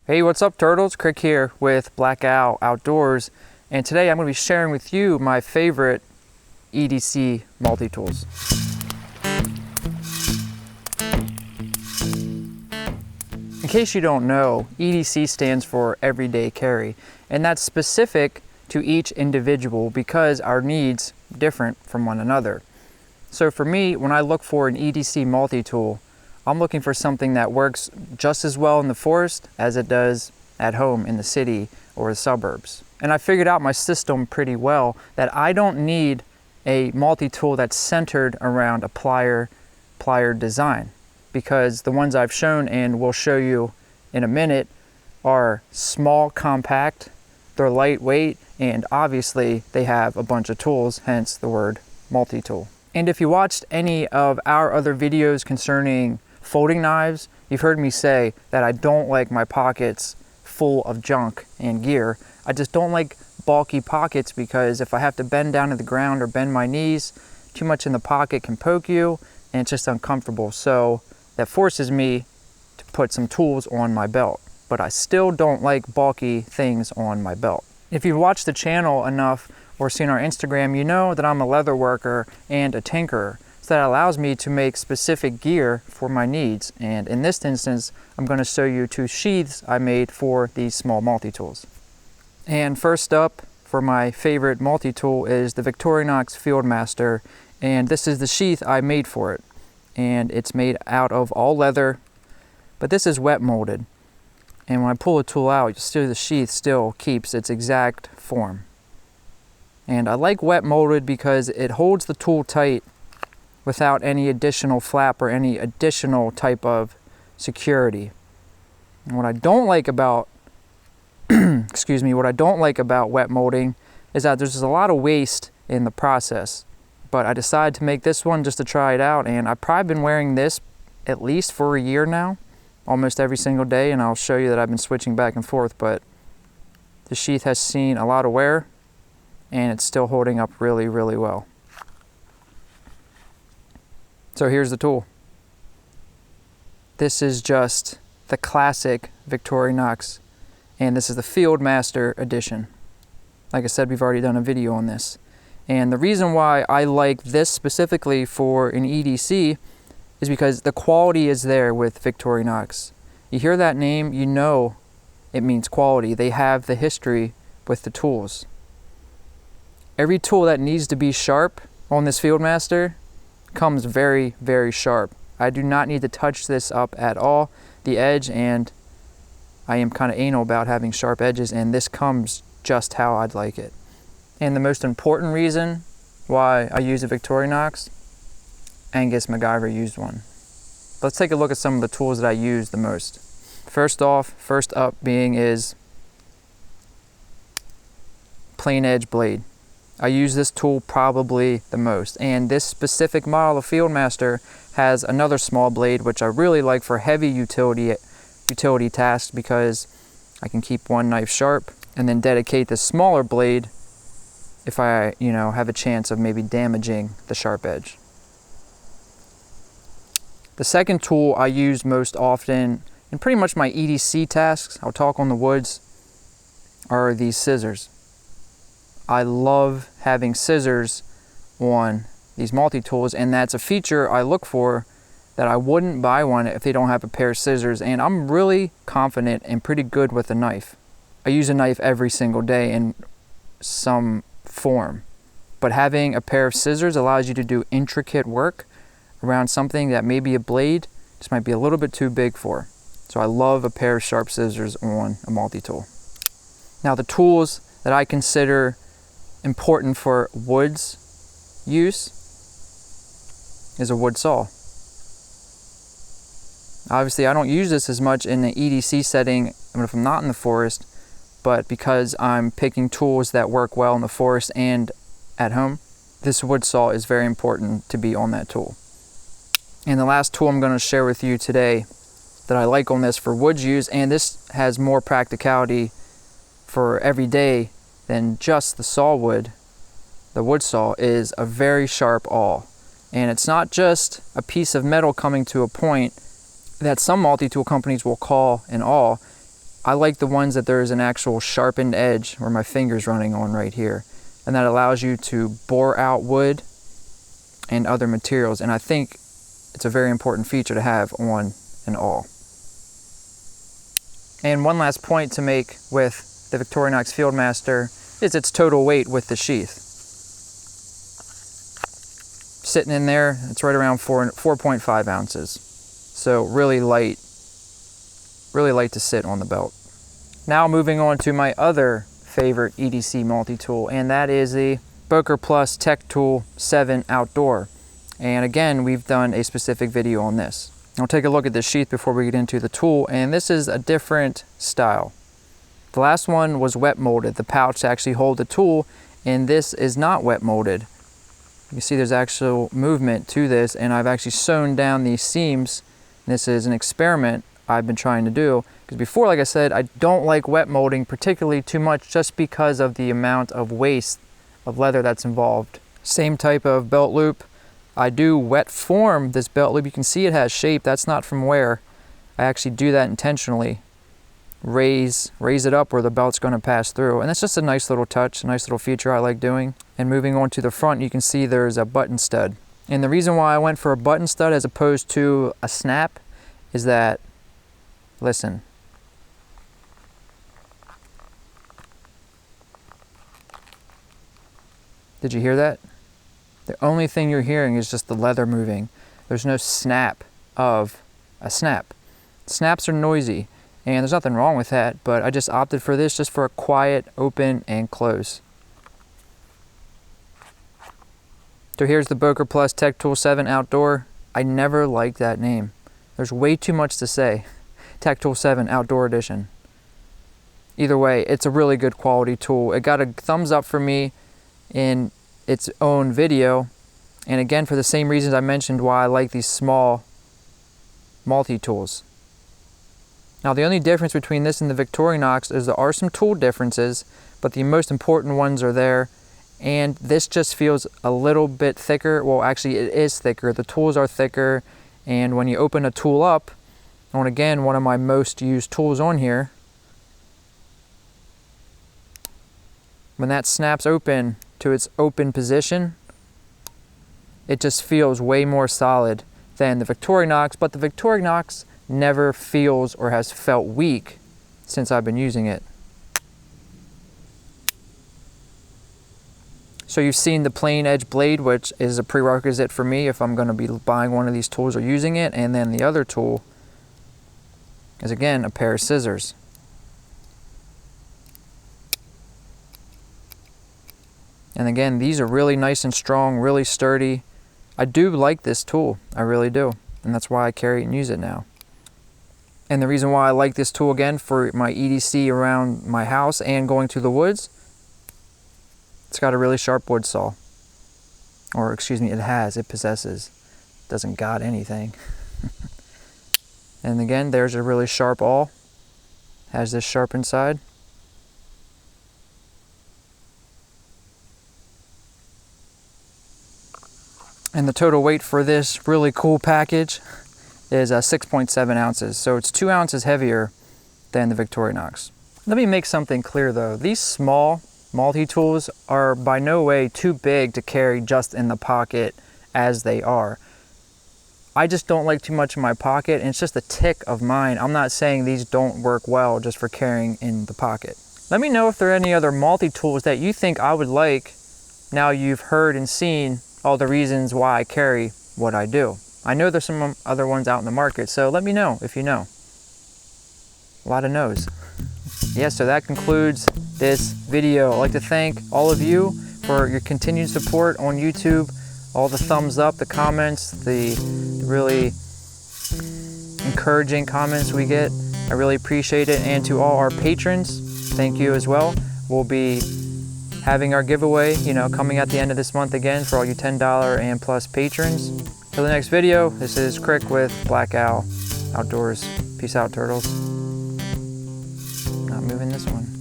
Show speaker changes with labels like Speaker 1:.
Speaker 1: Hey, what's up turtles? Krik here with Black Owl Outdoors, and today I'm going to be sharing with you my favorite EDC multi-tools. In case you don't know, EDC stands for everyday carry, and that's specific to each individual because our needs are different from one another. So for me, when I look for an EDC multi-tool, I'm looking for something that works just as well in the forest as it does at home in the city or the suburbs. And I figured out my system pretty well that I don't need a multi-tool that's centered around a plier design, because the ones I've shown and will show you in a minute are small, compact, they're lightweight, and obviously they have a bunch of tools, hence the word multi-tool. And if you watched any of our other videos concerning folding knives, you've heard me say that I don't like my pockets full of junk and gear. I just don't like bulky pockets because if I have to bend down to the ground or bend my knees, too much in the pocket can poke you and it's just uncomfortable. So that forces me to put some tools on my belt, but I still don't like bulky things on my belt. If you've watched the channel enough or seen our Instagram, you know that I'm a leather worker and a tinkerer. So that allows me to make specific gear for my needs. And in this instance, I'm going to show you two sheaths I made for these small multi-tools. And first up, for my favorite multi-tool is the Victorinox Fieldmaster. And this is the sheath I made for it. And it's made out of all leather, but this is wet molded. And when I pull the tool out, you'll see the sheath still keeps its exact form. And I like wet molded because it holds the tool tight without any additional flap or any additional type of security. And what I don't like about what I don't like about wet molding is that there's just a lot of waste in the process. But I decided to make this one just to try it out, and I've probably been wearing this at least for a year now, almost every single day, and I'll show you that I've been switching back and forth, but the sheath has seen a lot of wear and it's still holding up really, really well. So here's the tool. This is just the classic Victorinox, and this is the Fieldmaster edition. Like I said, we've already done a video on this. And the reason why I like this specifically for an EDC is because the quality is there with Victorinox. You hear that name, you know it means quality. They have the history with the tools. Every tool that needs to be sharp on this Fieldmaster comes very, very sharp. I do not need to touch this up at all, the edge, and I am kind of anal about having sharp edges, and this comes just how I'd like it. And the most important reason why I use a Victorinox, Angus MacGyver used one. Let's take a look at some of the tools that I use the most. First up being is plain edge blade. I use this tool probably the most, and this specific model of Fieldmaster has another small blade which I really like for heavy utility tasks because I can keep one knife sharp and then dedicate the smaller blade if I have a chance of maybe damaging the sharp edge. The second tool I use most often in pretty much my EDC tasks, I'll talk on the woods, are these scissors. I love having scissors on these multi-tools, and that's a feature I look for that I wouldn't buy one if they don't have a pair of scissors, and I'm really confident and pretty good with a knife. I use a knife every single day in some form, but having a pair of scissors allows you to do intricate work around something that maybe a blade just might be a little bit too big for. So I love a pair of sharp scissors on a multi-tool. Now the tools that I consider important for woods use is a wood saw. Obviously I don't use this as much in the EDC setting if I'm not in the forest, but because I'm picking tools that work well in the forest and at home, this wood saw is very important to be on that tool. And the last tool I'm going to share with you today that I like on this for woods use, and this has more practicality for every day than just the sawwood, the wood saw, is a very sharp awl. And it's not just a piece of metal coming to a point that some multi-tool companies will call an awl. I like the ones that there's an actual sharpened edge where my finger's running on right here. And that allows you to bore out wood and other materials. And I think it's a very important feature to have on an awl. And one last point to make with the Victorinox Fieldmaster is its total weight with the sheath. Sitting in there, it's right around 4.5 ounces. So really light to sit on the belt. Now moving on to my other favorite EDC multi-tool, and that is the Boker Plus Tech Tool 7 Outdoor. And again, we've done a specific video on this. I'll take a look at the sheath before we get into the tool, and this is a different style. The last one was wet molded, the pouch to actually hold the tool, and this is not wet molded. You can see there's actual movement to this, and I've actually sewn down these seams. This is an experiment I've been trying to do, because before, like I said, I don't like wet molding particularly too much just because of the amount of waste of leather that's involved. Same type of belt loop. I do wet form this belt loop. You can see it has shape. That's not from wear. I actually do that intentionally. Raise it up where the belt's going to pass through. And that's just a nice little touch, a nice little feature I like doing. And moving on to the front, you can see there's a button stud. And the reason why I went for a button stud as opposed to a snap is that, listen. Did you hear that? The only thing you're hearing is just the leather moving. There's no snap of a snap. Snaps are noisy, and there's nothing wrong with that, but I just opted for this just for a quiet open and close. So here's the Boker Plus Tech Tool 7 Outdoor. I never liked that name. There's way too much to say. Tech Tool 7 Outdoor Edition. Either way, it's a really good quality tool. It got a thumbs up for me in its own video, and again for the same reasons I mentioned why I like these small multi-tools. Now the only difference between this and the Victorinox is there are some tool differences, but the most important ones are there, and this just feels a little bit thicker. Well, actually it is thicker. The tools are thicker, and when you open a tool up, and again one of my most used tools on here, when that snaps open to its open position, it just feels way more solid than the Victorinox, but the Victorinox never feels or has felt weak since I've been using it. So you've seen the plain edge blade, which is a prerequisite for me if I'm going to be buying one of these tools or using it, and then the other tool is again a pair of scissors. And again, these are really nice and strong, really sturdy. I do like this tool, I really do. And that's why I carry it and use it now. And the reason why I like this tool again for my EDC around my house and going to the woods, it's got a really sharp wood saw. Or excuse me, it possesses. Doesn't got anything. And again, there's a really sharp awl. Has this sharpened side. And the total weight for this really cool package is 6.7 ounces. So it's 2 ounces heavier than the Victorinox. Let me make something clear though. These small multi-tools are by no way too big to carry just in the pocket as they are. I just don't like too much in my pocket, and it's just a tick of mine. I'm not saying these don't work well just for carrying in the pocket. Let me know if there are any other multi-tools that you think I would like now you've heard and seen all the reasons why I carry what I do. I know there's some other ones out in the market, so let me know if you know. A lot of no's. Yeah, so that concludes this video. I'd like to thank all of you for your continued support on YouTube, all the thumbs up, the comments, the really encouraging comments we get. I really appreciate it. And to all our patrons, thank you as well. We'll be having our giveaway, coming at the end of this month again for all you $10 and plus patrons. Till the next video, this is Krik with Black Owl Outdoors. Peace out, turtles. Not moving this one.